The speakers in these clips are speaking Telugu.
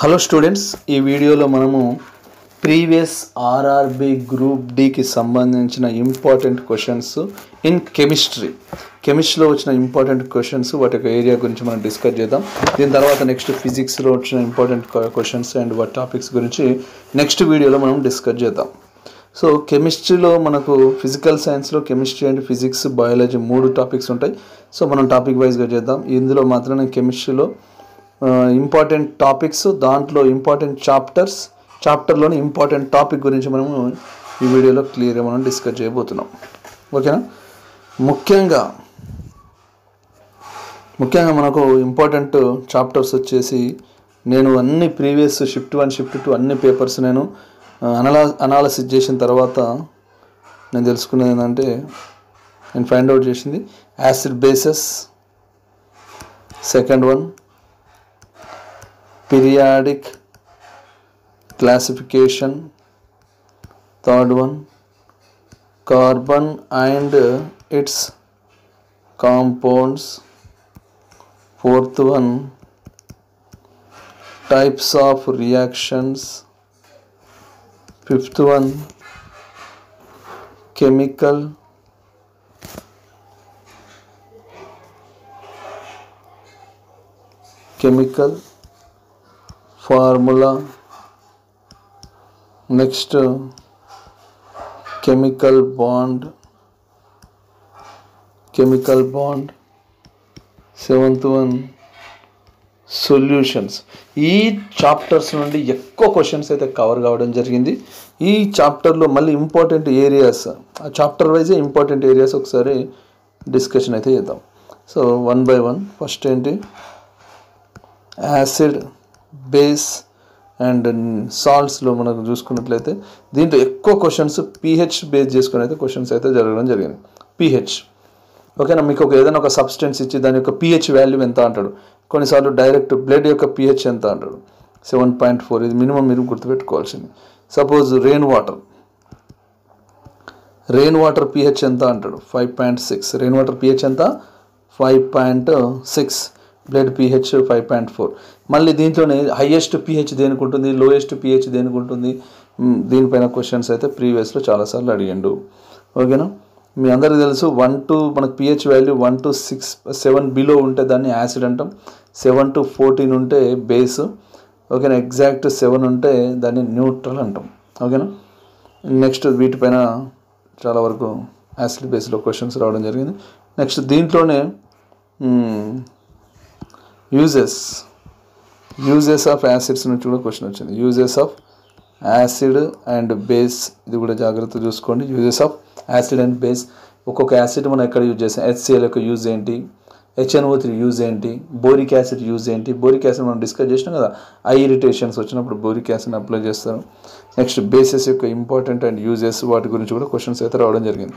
హలో స్టూడెంట్స్, ఈ వీడియోలో మనము ప్రీవియస్ ఆర్ఆర్బి గ్రూప్ డికి సంబంధించిన ఇంపార్టెంట్ క్వశ్చన్స్ ఇన్ కెమిస్ట్రీలో వచ్చిన ఇంపార్టెంట్ క్వశ్చన్స్ వాటి యొక్క ఏరియా గురించి మనం డిస్కస్ చేద్దాం. దీని తర్వాత నెక్స్ట్ ఫిజిక్స్లో వచ్చిన ఇంపార్టెంట్ క్వశ్చన్స్ అండ్ వాటి టాపిక్స్ గురించి నెక్స్ట్ వీడియోలో మనం డిస్కస్ చేద్దాం. సో కెమిస్ట్రీలో మనకు ఫిజికల్ సైన్స్లో chemistry and physics, biology 3 topics ఉంటాయి. సో మనం టాపిక్ వైజ్గా చేద్దాం. ఇందులో మాత్రం నేను కెమిస్ట్రీలో ఇంపార్టెంట్ టాపిక్స్, దాంట్లో ఇంపార్టెంట్ చాప్టర్లోని ఇంపార్టెంట్ టాపిక్ గురించి మనము ఈ వీడియోలో క్లియర్గా మనం డిస్కస్ చేయబోతున్నాం. ఓకేనా? ముఖ్యంగా మనకు ఇంపార్టెంట్ చాప్టర్స్ వచ్చేసి నేను అన్ని ప్రీవియస్ షిఫ్ట్ 1 షిఫ్ట్ 2 అన్ని పేపర్స్ నేను అనాలసిస్ చేసిన తర్వాత నేను తెలుసుకున్నది ఏంటంటే, నేను ఫైండ్ అవుట్ చేసింది acid bases, second one periodic classification, third one carbon and its compounds, fourth one types of reactions, fifth one chemical formula, next chemical bond, seventh one solutions. ఈ చాప్టర్స్ నుండి ఎక్కువ క్వశ్చన్స్ అయితే కవర్ కావడం జరిగింది. ఈ చాప్టర్లో మళ్ళీ ఇంపార్టెంట్ ఏరియాస్, ఆ చాప్టర్ వైజే ఇంపార్టెంట్ ఏరియాస్ ఒకసారి డిస్కషన్ అయితే చేద్దాం. సో 1 by 1 ఫస్ట్ ఏంటి, యాసిడ్, బేస్ అండ్ సాల్ట్స్లో మనకు చూసుకున్నట్లయితే దీంట్లో ఎక్కువ క్వశ్చన్స్ pH బేస్ చేసుకుని అయితే క్వశ్చన్స్ అయితే జరగడం జరిగింది. pH ఓకేనా? మీకు ఏదైనా ఒక సబ్స్టెన్స్ ఇచ్చి దాని యొక్క pH వాల్యూ ఎంత అంటాడు. కొన్నిసార్లు డైరెక్ట్ బ్లడ్ యొక్క pH ఎంత అంటాడు, 7.4. ఇది మినిమం మీరు గుర్తుపెట్టుకోవాల్సింది. సపోజ్ రెయిన్ వాటర్ pH ఎంత అంటాడు, 5.6. రెయిన్ వాటర్ pH ఎంత, 5.6. Blood pH 5.4. మళ్ళీ దీంట్లోనే హైయెస్ట్ pH దేనికి ఉంటుంది, లోయెస్ట్ pH దేనికి ఉంటుంది, దీనిపైన క్వశ్చన్స్ అయితే ప్రీవియస్లో చాలాసార్లు అడిగిండు. ఓకేనా? మీ అందరికీ తెలుసు 1 to మనకు pH వాల్యూ 1 to 6, 7 బిలో ఉంటే దాన్ని యాసిడ్ అంటాం, 7 to 14 ఉంటే బేస్. ఓకేనా? ఎగ్జాక్ట్ 7 ఉంటే దాన్ని న్యూట్రల్ అంటాం. ఓకేనా? నెక్స్ట్ వీటిపైన చాలా వరకు యాసిడ్ బేస్లో క్వశ్చన్స్ రావడం జరిగింది. నెక్స్ట్ దీంట్లోనే యూజెస్ ఆఫ్ యాసిడ్స్ నుంచి కూడా క్వశ్చన్ వచ్చింది. Uses of acid and base, ఇది కూడా జాగ్రత్త చూసుకోండి. Uses of acid and base, ఒక్కొక్క యాసిడ్ మనం ఎక్కడ యూజ్ చేస్తాం, HCl యొక్క యూజ్ ఏంటి, HNO3 యూజ్ ఏంటి, బోరిక్ యాసిడ్ యూజ్ ఏంటి. బోరిక్ యాసిడ్ మనం డిస్కస్ చేసినాం కదా, ఐ ఇరిటేషన్స్ వచ్చినప్పుడు బోరిక్ యాసిడ్ అప్లై చేస్తారు. నెక్స్ట్ బేసెస్ యొక్క ఇంపార్టెంట్ అండ్ యూజెస్, వాటి గురించి కూడా క్వశ్చన్స్ అయితే రావడం జరిగింది.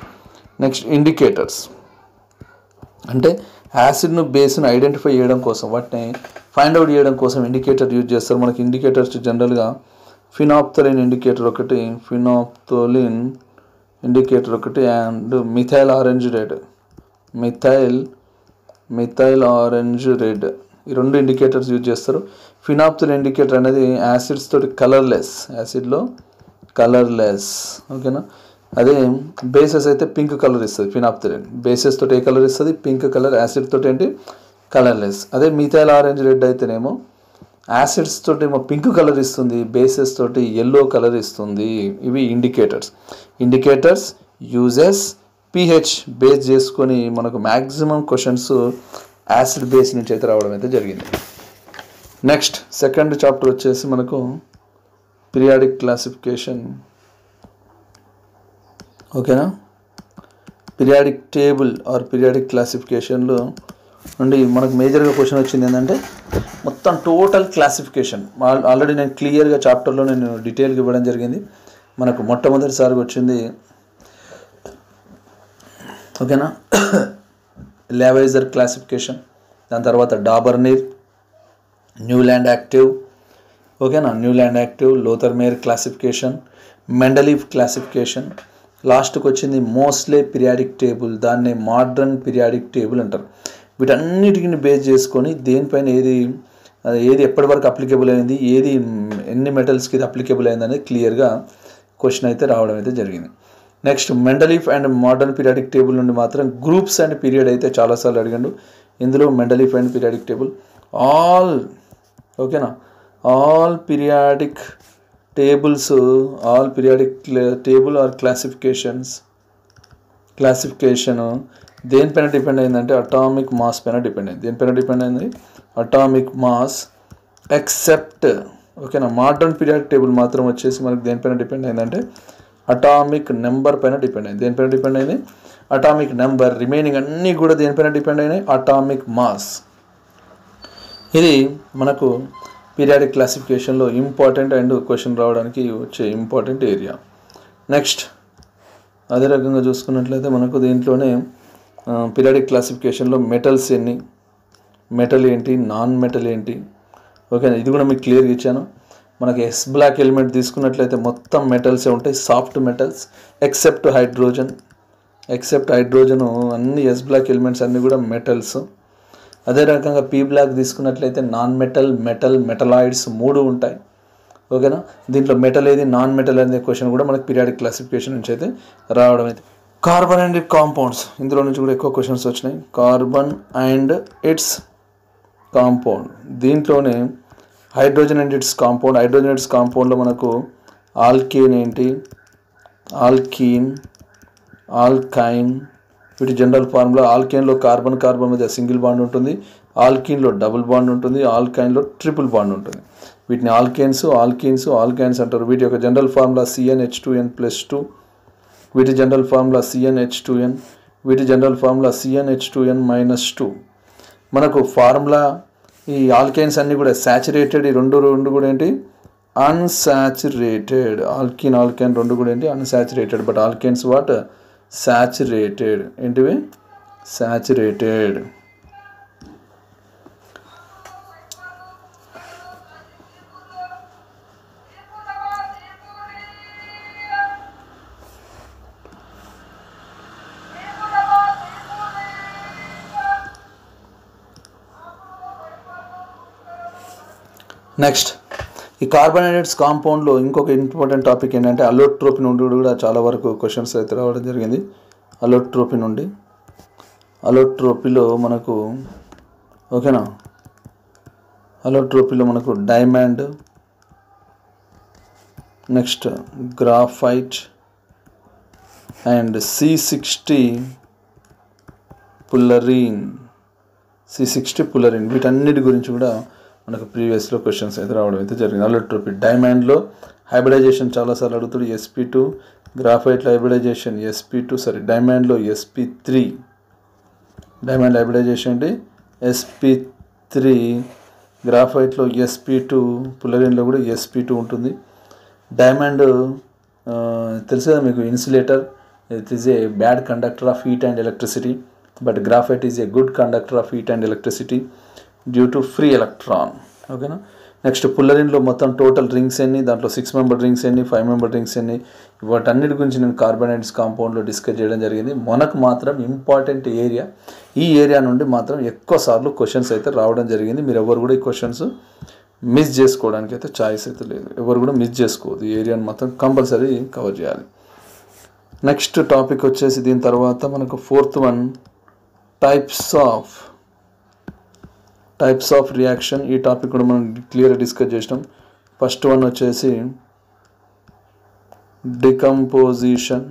నెక్స్ట్ ఇండికేటర్స్, అంటే యాసిడ్ను బేస్ను ఐడెంటిఫై చేయడం కోసం, వాటిని ఫైండ్ అవుట్ చేయడం కోసం ఇండికేటర్ యూజ్ చేస్తారు. మనకి ఇండికేటర్స్ జనరల్గా ఫినాప్థలిన్ ఇండికేటర్ ఒకటి అండ్ మిథైల్ ఆరెంజ్ రెడ్, ఈ 2 ఇండికేటర్స్ యూజ్ చేస్తారు. ఫినాప్థలిన్ ఇండికేటర్ అనేది యాసిడ్స్ తోటి యాసిడ్లో కలర్లెస్. ఓకేనా? అదే బేసెస్ అయితే పింక్ కలర్ ఇస్తుంది. ఫినాప్థలిన్ బేసెస్ తోటి ఏ కలర్ ఇస్తుంది, పింక్ కలర్. యాసిడ్ తోటి ఏంటి, కలర్లెస్. అదే మిథైల్ ఆరెంజ్ రెడ్ అయితేనేమో యాసిడ్స్ తోటి ఏమో పింక్ కలర్ ఇస్తుంది, బేసెస్ తోటి ఎల్లో కలర్ ఇస్తుంది. ఇవి ఇండికేటర్స్ యూజెస్, pH బేస్ చేసుకొని మనకు మ్యాక్సిమం క్వశ్చన్స్ యాసిడ్ బేస్ నుంచి అయితే రావడం అయితే జరిగింది. నెక్స్ట్ సెకండ్ చాప్టర్ వచ్చేసి మనకు పీరియాడిక్ క్లాసిఫికేషన్. ఓకేనా? పీరియాడిక్ టేబుల్ ఆర్ పీరియాడిక్ క్లాసిఫికేషన్లో నుండి మనకు మేజర్గా క్వశ్చన్ వచ్చింది ఏంటంటే, మొత్తం టోటల్ క్లాసిఫికేషన్ ఆల్రెడీ నేను క్లియర్గా చాప్టర్లో నేను డీటెయిల్గా ఇవ్వడం జరిగింది. మనకు మొట్టమొదటిసారిగా వచ్చింది, ఓకేనా, లావైజర్ క్లాసిఫికేషన్, దాని తర్వాత డాబర్నీర్, న్యూల్యాండ్ యాక్టివ్, ఓకేనా, లోథర్మేర్ క్లాసిఫికేషన్, మెండలీఫ్ క్లాసిఫికేషన్, లాస్ట్కి వచ్చింది మోస్లే పీరియాడిక్ టేబుల్, దాన్ని మోడ్రన్ పీరియాడిక్ టేబుల్ అంటారు. వీటన్నిటిని బేస్ చేసుకొని దేనిపైన ఏది అది ఏది ఎప్పటి వరకు అప్లికేబుల్ అయింది, ఏది ఎన్ని మెటల్స్కి ఇది అప్లికేబుల్ అయింది అనేది క్లియర్గా క్వశ్చన్ అయితే రావడం అయితే జరిగింది. Next Mendeleev and modern periodic table నుండి మాత్రం గ్రూప్స్ అండ్ పీరియడ్ అయితే చాలాసార్లు అడిగాడు. ఇందులో మెండలీఫ్ అండ్ పీరియాడిక్ టేబుల్ ఓకేనా, all periodic tables, all periodic table or classification దేనిపైన డిపెండ్ అయిందంటే అటామిక్ మాస్ పైన డిపెండ్ అయింది. దేనిపైన డిపెండ్ అయింది? Atomic mass. ఎక్సెప్ట్ ఓకేనా, మోడర్న్ పీరియాడిక్ టేబుల్ మాత్రం వచ్చేసి మనకి దేనిపైన డిపెండ్ అయిందంటే అటామిక్ నెంబర్ పైన డిపెండ్ అయింది. దేనిపైన డిపెండ్ అయింది? Atomic number. రిమైనింగ్ అన్నీ కూడా దేనిపైన డిపెండ్ అయినాయి? Atomic mass. ఇది మనకు పీరియాడిక్ క్లాసిఫికేషన్లో ఇంపార్టెంట్ అండ్ క్వశ్చన్ రావడానికి వచ్చే ఇంపార్టెంట్ ఏరియా. నెక్స్ట్ అదే రకంగా చూసుకున్నట్లయితే మనకు దీంట్లోనే పీరియాడిక్ క్లాసిఫికేషన్లో మెటల్స్ ఎన్ని, మెటల్ ఏంటి, నాన్ మెటల్ ఏంటి, ఓకేనా, ఇది కూడా మీకు క్లియర్గా ఇచ్చాను. మనకి ఎస్ బ్లాక్ ఎలిమెంట్ తీసుకున్నట్లయితే మొత్తం మెటల్సే ఉంటాయి, సాఫ్ట్ మెటల్స్ ఎక్సెప్ట్ హైడ్రోజన్. అన్ని ఎస్ బ్లాక్ ఎలిమెంట్స్ అన్నీ కూడా మెటల్స్. అదే రకంగా పీ బ్లాక్ తీసుకున్నట్లయితే నాన్ మెటల్, మెటలాయిడ్స్ 3 ఉంటాయి. ఓకేనా, దీంట్లో మెటల్ ఏది, నాన్ మెటల్ అనే క్వశ్చన్ కూడా మనకి పీరియాడిక్ క్లాసిఫికేషన్ నుంచి అయితే రావడం అయితే. కార్బన్ అండ్ ఇట్ కాంపౌండ్స్, ఇందులో నుంచి కూడా ఎక్కువ క్వశ్చన్స్ వచ్చినాయి. కార్బన్ అండ్ ఇట్స్ కాంపౌండ్, దీంట్లోనే హైడ్రోజన్ అండ్ ఇట్స్ కాంపౌండ్లో మనకు ఆల్కేన్ ఏంటి, ఆల్కీన్, ఆల్కైన్, వీటి జనరల్ ఫార్ములా. ఆల్కేన్లో కార్బన్ మధ్య సింగిల్ బాండ్ ఉంటుంది, ఆల్కీన్లో డబుల్ బాండ్ ఉంటుంది, ఆల్కైన్లో ట్రిపుల్ బాండ్ ఉంటుంది. వీటిని ఆల్కైన్స్ అంటారు. వీటి యొక్క జనరల్ ఫార్ములా CnH2n+2, వీటి జనరల్ ఫార్ములా CnH2n, వీటి జనరల్ ఫార్ములా CnH2n-2. మనకు ఫార్ములా ఈ ఆల్కైన్స్ అన్నీ కూడా సాచురేటెడ్, ఈ రెండు కూడా ఏంటి, అన్సాచురేటెడ్. ఆల్కైన్ రెండు కూడా ఏంటి, unsaturated. But alkynes what, saturated. ఏంటివి, సాచురేటెడ్. నెక్స్ట్ ఈ కార్బోనేటెడ్స్ కాంపౌండ్లో ఇంకొక ఇంపార్టెంట్ టాపిక్ ఏంటంటే అలోట్రోపీ నుండి కూడా చాలా వరకు క్వశ్చన్స్ అయితే రావడం జరిగింది. అలోట్రోపీలో మనకు ఓకేనా, అలోట్రోపీలో మనకు diamond, next graphite and C60 పుల్లరీన్, వీటన్నిటి గురించి కూడా మనకు ప్రీవియస్లో క్వశ్చన్స్ అయితే రావడం అయితే జరిగింది. అలోట్రోపీ డైమండ్లో హైబ్రిడైజేషన్ చాలాసార్లు అడుగుతాడు, sp2, గ్రాఫైట్లో హైబ్రిడైజేషన్ డైమండ్లో sp3, డైమండ్ హైబ్రిడైజేషన్ అంటే sp3, గ్రాఫైట్లో sp2, పుల్లరీన్లో కూడా sp2 ఉంటుంది. డైమండ్ తెలుసు కదా మీకు, insulator, it is a bad conductor of heat and electricity, but graphite is a good conductor of heat and electricity due to free electron. ఓకేనా, నెక్స్ట్ పుల్లరీన్లో మొత్తం టోటల్ రింగ్స్ ఎన్ని, దాంట్లో 6 మెంబర్ రింగ్స్ ఎన్ని, 5 మెంబర్ రింగ్స్ ఎన్ని, వాటన్నిటి గురించి నేను కార్బోనేటెడ్స్ కాంపౌండ్లో డిస్కస్ చేయడం జరిగింది. మనకు మాత్రం ఇంపార్టెంట్ ఏరియా, ఈ ఏరియా నుండి మాత్రం ఎక్కువ సార్లు క్వశ్చన్స్ అయితే రావడం జరిగింది. మీరు ఎవరు కూడా ఈ క్వశ్చన్స్ మిస్ చేసుకోవడానికి అయితే ఛాయిస్ అయితే లేదు, ఎవరు కూడా మిస్ చేసుకోవద్దు. ఈ ఏరియాని మాత్రం కంపల్సరీ కవర్ చేయాలి. నెక్స్ట్ టాపిక్ వచ్చేసి దీని తర్వాత మనకు 4th one types of reaction. ఈ టాపిక్ కూడా మనం క్లియర్గా డిస్కస్ చేసినాం. ఫస్ట్ వన్ వచ్చేసి decomposition,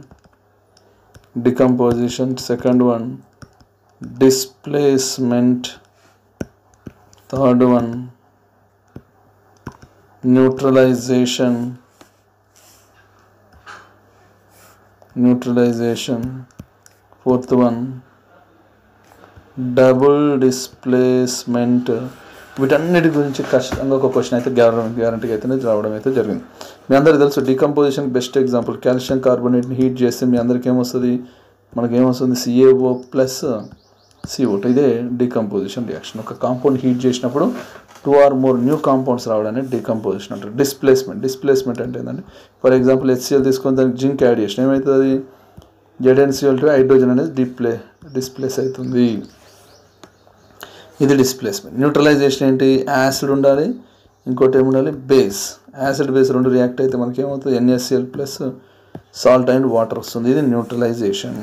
second one displacement, third one neutralisation, fourth one double displacement. వీటన్నిటి గురించి ఖచ్చితంగా ఒక క్వశ్చన్ అయితే గ్యారంటీగా అయితే రావడం అయితే జరిగింది. మీ అందరికీ తెలుసు డికంపోజిషన్ బెస్ట్ ఎగ్జాంపుల్, కాల్షియం కార్బోనేట్ని హీట్ చేస్తే మీ అందరికీ ఏమొస్తుంది, మనకేమొస్తుంది, CaO+CO2. ఇదే డికంపోజిషన్ రియాక్షన్. ఒక కాంపౌండ్ హీట్ చేసినప్పుడు 2 or more న్యూ కాంపౌండ్స్ రావడాన్ని డికంపోజిషన్ అంటారు. డిస్ప్లేస్మెంట్ అంటే ఏంటంటే, ఫర్ ఎగ్జాంపుల్ HCl తీసుకొని దానికి జింక్ యాడ్ చేసిన ఏమవుతుంది, ZnCl2 హైడ్రోజన్ అనేది డిస్ప్లేస్ అవుతుంది. ఇది డిస్ప్లేస్మెంట్. న్యూట్రలైజేషన్ ఏంటి? యాసిడ్ ఉండాలి, ఇంకోటి ఏముండాలి? బేస్. యాసిడ్ బేస్ రెండు రియాక్ట్ అయితే మనకి ఏమవుతుంది? NaCl plus salt and water వస్తుంది. ఇది neutralisation.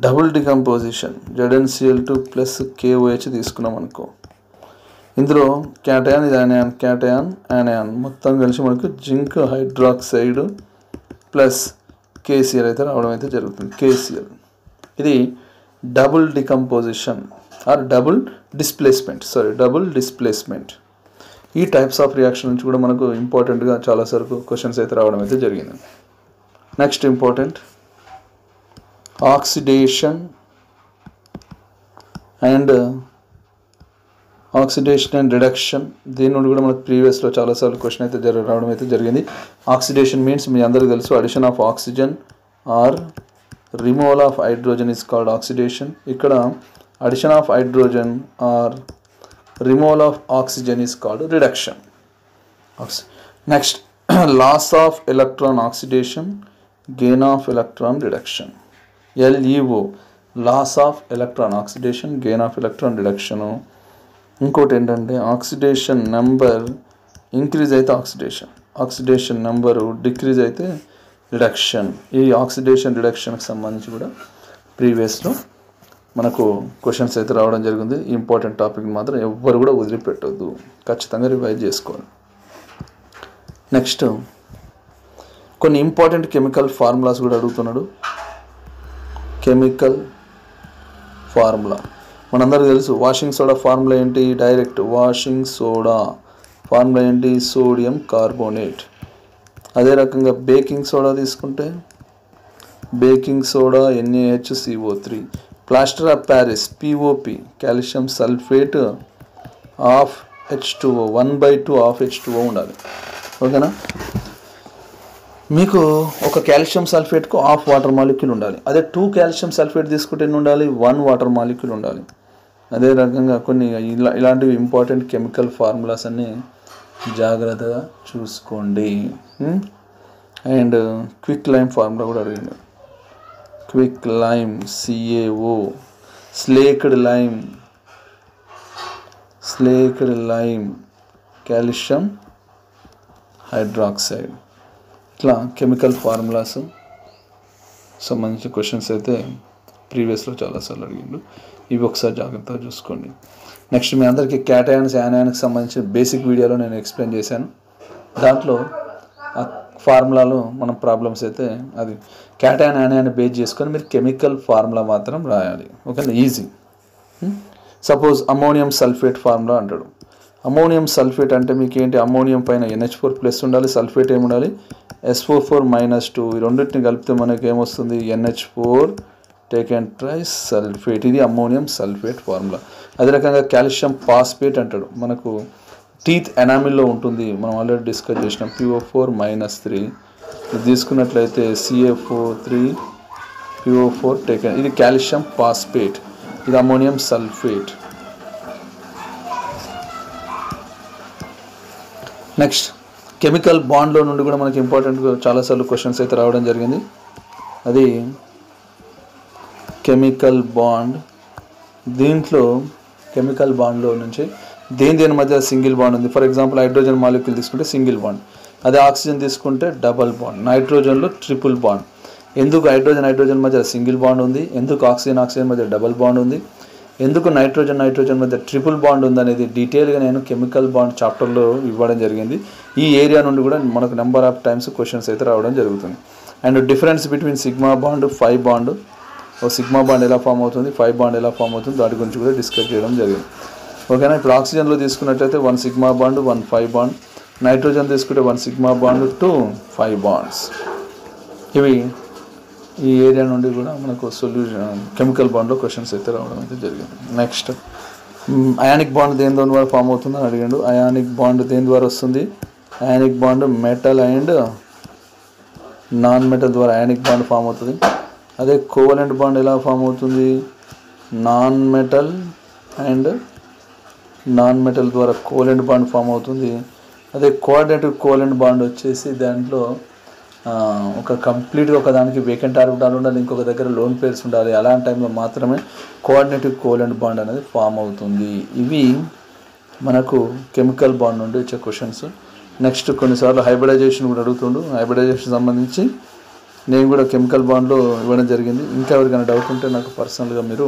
Double decomposition ZnCl2 plus KOH తీసుకున్నాం అనుకో, ఇందులో క్యాటయాన్, ఇది యానయాన్, క్యాటయాన్ యానయాన్ మొత్తం కలిసి మనకు జింక్ హైడ్రాక్సైడ్ ప్లస్ KCl అయితే రావడం అయితే జరుగుతుంది. KCl ఇది double decomposition or double displacement. ఈ టైప్స్ ఆఫ్ రియాక్షన్ నుంచి కూడా మనకు ఇంపార్టెంట్గా చాలాసార్లు క్వశ్చన్స్ అయితే రావడం అయితే జరిగింది. Next important oxidation and reduction. దీని నుండి కూడా మనకు ప్రీవియస్లో చాలాసార్లు క్వశ్చన్ అయితే రావడం అయితే జరిగింది. ఆక్సిడేషన్ మీన్స్ మీ అందరికీ తెలుసు, addition of oxygen or removal of hydrogen is called oxidation. ఇక్కడ addition of hydrogen or removal of oxygen is called reduction. Next loss of electron oxidation, gain of electron reduction. LEO loss of electron oxidation, gain of electron reduction. ఇంకోటి ఏంటంటే ఆక్సిడేషన్ నెంబర్ ఇంక్రీజ్ అయితే ఆక్సిడేషన్ నెంబరు డిక్రీజ్ అయితే రిడక్షన్. ఈ ఆక్సిడేషన్ రిడక్షన్కి సంబంధించి కూడా ప్రీవియస్లో మనకు క్వశ్చన్స్ అయితే రావడం జరిగింది. ఇంపార్టెంట్ టాపిక్ మాత్రం ఎవ్వరు కూడా వదిలిపెట్టొద్దు, ఖచ్చితంగా రివైజ్ చేసుకోవాలి. నెక్స్ట్ కొన్ని ఇంపార్టెంట్ కెమికల్ ఫార్ములాస్ కూడా అడుగుతున్నాడు. కెమికల్ ఫార్ములా మనందరికీ తెలుసు. వాషింగ్ సోడా ఫార్ములా ఏంటి? డైరెక్ట్ వాషింగ్ సోడా ఫార్ములా ఏంటి? Sodium carbonate. అదే రకంగా బేకింగ్ సోడా తీసుకుంటే baking soda NaHCO3. Plaster of Paris POP calcium sulphate of H2O 1/2 of H2O ఉండాలి. ఓకేనా? మీకు ఒక కాల్షియం సల్ఫేట్కు హాఫ్ వాటర్ మాలిక్యూల్ ఉండాలి. అదే 2 కాల్షియం సల్ఫేట్ తీసుకుంటే ఎన్ని ఉండాలి? 1 వాటర్ మాలిక్యూల్ ఉండాలి. అదే రకంగా కొన్ని ఇలాంటివి ఇంపార్టెంట్ కెమికల్ ఫార్ములాస్ అన్నీ జాగ్రత్తగా చూసుకోండి. అండ్ క్విక్ లైమ్ ఫార్ములా కూడా అడిగింది. Quick lime CaO, slaked lime calcium hydroxide. ఇట్లా కెమికల్ ఫార్ములాస్ సంబంధించిన క్వశ్చన్స్ అయితే ప్రీవియస్లో చాలాసార్లు అడిగిండు. ఇవి ఒకసారి జాగ్రత్తగా చూసుకోండి. నెక్స్ట్ మీ అందరికీ క్యాటయాన్స్ యానయాన్కి సంబంధించిన బేసిక్ వీడియోలో నేను ఎక్స్ప్లెయిన్ చేశాను. దాంట్లో ఆ ఫార్ములాలో మనం ప్రాబ్లమ్స్ అయితే అది క్యాటయాన్ యానయాన్ని బేస్ చేసుకొని మీరు కెమికల్ ఫార్ములా మాత్రం రాయాలి. ఓకేనా? Easy. Suppose ammonium sulphate formula అంటాడు. అమ్మోనియం సల్ఫేట్ అంటే మీకు ఏంటి? అమ్మోనియం పైన NH4 ప్లస్ ఉండాలి, సల్ఫేట్ ఏముండాలి? SO4-2. ఈ రెండింటిని కలిపితే మనకి ఏమొస్తుంది? NH4 taken twice sulphate. ఇది అమ్మోనియం సల్ఫేట్ ఫార్ములా. అదే రకంగా కాల్షియం ఫాస్ఫేట్ అంటాడు. మనకు టీత్ ఎనామిల్లో ఉంటుంది, మనం ఆల్రెడీ డిస్కస్ చేసినాం. PO4-3. ఇది తీసుకున్నట్లయితే CaO3 PO4 టేకెన్. ఇది కాల్షియం ఫాస్ఫేట్, ఇది అమ్మోనియం సల్ఫేట్. నెక్స్ట్ కెమికల్ బాండ్లో నుండి కూడా మనకి ఇంపార్టెంట్గా చాలాసార్లు క్వశ్చన్స్ అయితే రావడం జరిగింది. అది కెమికల్ బాండ్. దీంట్లో కెమికల్ బాండ్లో నుంచి దేని మధ్య సింగిల్ బాండ్ ఉంది? ఫర్ ఎగ్జాంపుల్ హైడ్రోజన్ మాలిక్యూల్ తీసుకుంటే సింగిల్ బాండ్, అదే ఆక్సిజన్ తీసుకుంటే డబల్ బాండ్, నైట్రోజన్లో ట్రిపుల్ బాండ్. ఎందుకు హైడ్రోజన్ మధ్య సింగిల్ బాండ్ ఉంది? ఎందుకు ఆక్సిజన్ మధ్య డబల్ బాండ్ ఉంది? ఎందుకు నైట్రోజన్ మధ్య ట్రిపుల్ బాండ్ ఉందనేది డీటెయిల్గా నేను కెమికల్ బాండ్ చాప్టర్లో ఇవ్వడం జరిగింది. ఈ ఏరియా నుండి కూడా మనకు నెంబర్ ఆఫ్ టైమ్స్ క్వశ్చన్స్ అయితే రావడం జరుగుతుంది. And difference between sigma bond, 5 bond. Sigma bond ఎలా ఫామ్ అవుతుంది, 5 బాండ్ ఎలా ఫామ్ అవుతుంది, దాని గురించి కూడా డిస్కస్ చేయడం జరిగింది. ఓకేనా? ఇప్పుడు ఆక్సిజన్లో తీసుకున్నట్లయితే 1 సిగ్మా బాండ్, 1 5 బాండ్. నైట్రోజన్ తీసుకుంటే 1 సిగ్మా బాండ్, 2 5 బాండ్స్. ఇవి ఈ ఏరియా నుండి కూడా మనకు కెమికల్ బాండ్లో క్వశ్చన్స్ అయితే రావడం అయితే జరిగింది. నెక్స్ట్ అయానిక్ బాండ్ దేని ద్వారా ఫామ్ అవుతుందని అడిగాడు. అయానిక్ బాండ్ దేని ద్వారా వస్తుంది? Ionic bond metal and non metal ద్వారా అయానిక్ బాండ్ ఫామ్ అవుతుంది. అదే కోవలెంట్ బాండ్ ఎలా ఫామ్ అవుతుంది? నాన్ మెటల్ ద్వారా కోవలెంట్ బాండ్ ఫామ్ అవుతుంది. అదే కోఆర్డినేటివ్ కోవలెంట్ బాండ్ వచ్చేసి దాంట్లో ఒక కంప్లీట్గా ఒక దానికి వేకెంట్ ఆర్బిటాల్ ఉండాలి, ఇంకొక దగ్గర లోన్ పేర్స్ ఉండాలి. అలాంటి టైంలో మాత్రమే కోఆర్డినేటివ్ కోవలెంట్ బాండ్ అనేది ఫామ్ అవుతుంది. ఇవి మనకు కెమికల్ బాండ్ నుండి వచ్చే క్వశ్చన్స్. నెక్స్ట్ కొన్నిసార్లు హైబ్రిడైజేషన్ కూడా అడుగుతుండు. హైబ్రిడైజేషన్ సంబంధించి నేను కూడా కెమికల్ బాండ్లో ఇవ్వడం జరిగింది. ఇంకా ఎవరికైనా డౌట్ ఉంటే నాకు పర్సనల్గా మీరు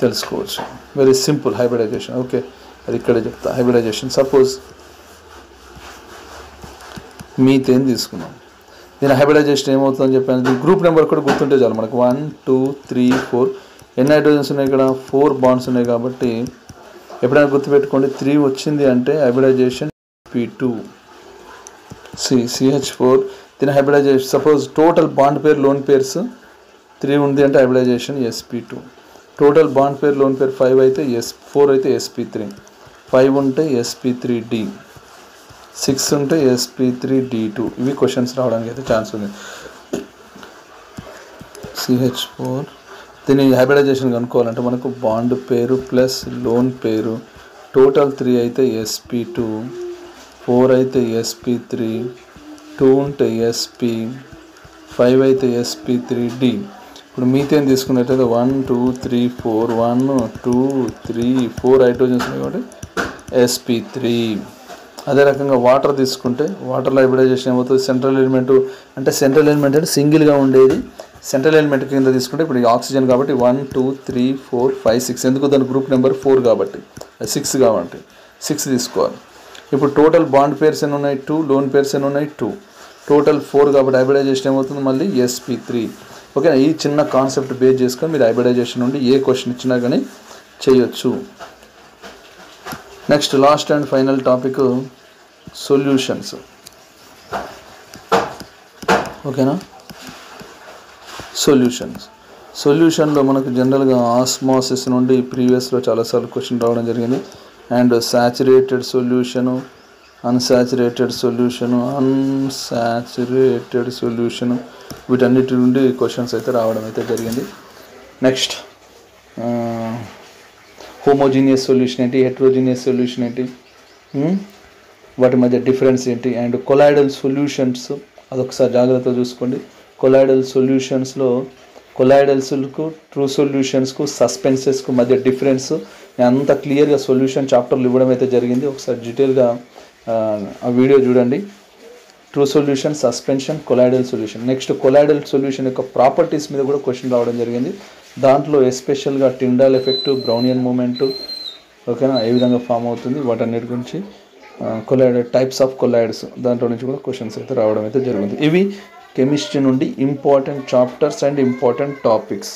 తెలుసుకోవచ్చు. Very simple hybridisation. ఓకే, అది ఇక్కడే చెప్తా. హైబ్రిడైజేషన్ సపోజ్ మీథేన్ తీసుకున్నాం. దీని హైబ్రిడైజేషన్ ఏమవుతుందని చెప్పాను. దీని గ్రూప్ నెంబర్ కూడా గుర్తుంటే చాలు మనకు. 1 2 3 4 ఎన్ని హైడ్రోజన్స్ ఉన్నాయి ఇక్కడ? 4 బాండ్స్ ఉన్నాయి కాబట్టి ఎప్పుడైనా గుర్తుపెట్టుకోండి 3 వచ్చింది అంటే హైబ్రిడైజేషన్ P2 CH4. దీని hybridisation suppose total bond pair lone pairs 3 ఉంది అంటే hybridisation sp2. Total bond pair lone pair 5 అయితే 4 అయితే sp3, 5 ఉంటే sp3d, 6 ఉంటే sp3d2. ఇవి క్వశ్చన్స్ రావడానికి అయితే ఛాన్స్ ఉంది. CH4 దీని హైబ్రిడైజేషన్ కనుక్కోవాలంటే మనకు బాండ్ పేరు ప్లస్ లోన్ పేరు టోటల్ 3 అయితే sp2, 4 అయితే sp3, 2 ఉంటే sp, 5 అయితే sp3d. ఇప్పుడు మీథేన్ తీసుకున్నట్లయితే 1 2 3 4 1 2 3 4 హైడ్రోజన్స్ ఉన్నాయి కాబట్టి sp3. అదే రకంగా వాటర్ తీసుకుంటే వాటర్లో హైబ్రిడైజేషన్ ఏమవుతుంది? సెంట్రల్ ఎలిమెంట్ అంటే సింగిల్గా ఉండేది సెంట్రల్ ఎలిమెంట్ కింద తీసుకుంటే ఇప్పుడు ఆక్సిజన్ కాబట్టి 1 2 3 4 5 6. ఎందుకు? దాని గ్రూప్ నెంబర్ 4 కాబట్టి 6 కాబట్టి 6 తీసుకోవాలి. ఇప్పుడు టోటల్ బాండ్ పేర్స్ ఎన్ని ఉన్నాయి? 2. లోన్ పేర్స్ ఎన్ని ఉన్నాయి? 2. టోటల్ 4 కాబట్టి హైబ్రిడైజేషన్ ఏమవుతుంది? మళ్ళీ sp3. ఓకే, ఈ చిన్న కాన్సెప్ట్ బేస్ చేసుకొని మీరు హైబ్రిడైజేషన్ నుండి ఏ క్వశ్చన్ ఇచ్చినా కానీ చేయొచ్చు. Next last and final topic solutions. ఓకేనా? సొల్యూషన్లో మనకు జనరల్గా ఆస్మాసిస్ నుండి ప్రీవియస్లో చాలాసార్లు క్వశ్చన్ రావడం జరిగింది. And saturated solution, unsaturated solution వీటన్నిటి నుండి క్వశ్చన్స్ అయితే రావడం అయితే జరిగింది. నెక్స్ట్ హోమోజీనియస్ సొల్యూషన్ ఏంటి, హెట్రోజీనియస్ సొల్యూషన్ ఏంటి, వాటి మధ్య డిఫరెన్స్ ఏంటి, అండ్ కొలాయిడల్ సొల్యూషన్స్ అదొకసారి జాగ్రత్తగా చూసుకోండి. కొలాయిడల్ సొల్యూషన్స్లో కొలాయిడల్స్కు, ట్రూ సొల్యూషన్స్కు, సస్పెన్సెస్కు మధ్య డిఫరెన్స్ నేను అంత క్లియర్గా సొల్యూషన్ చాప్టర్లు ఇవ్వడం అయితే జరిగింది. ఒకసారి డీటెయిల్గా ఆ వీడియో చూడండి. True solution, suspension, colloidal solution. Next colloidal solution యొక్క ప్రాపర్టీస్ మీద కూడా క్వశ్చన్ రావడం జరిగింది. దాంట్లో ఎస్పెషల్గా టిండాల్ ఎఫెక్ట్, బ్రౌనియన్ మూమెంట్, ఓకేనా, ఏ విధంగా ఫామ్ అవుతుంది వాటన్నిటి గురించి, కొలాయిడ్ టైప్స్ ఆఫ్ కొలాయిడ్స్ దాంట్లో నుంచి కూడా క్వశ్చన్స్ అయితే రావడం అయితే జరిగింది. ఇవి కెమిస్ట్రీ నుండి important chapters and important topics.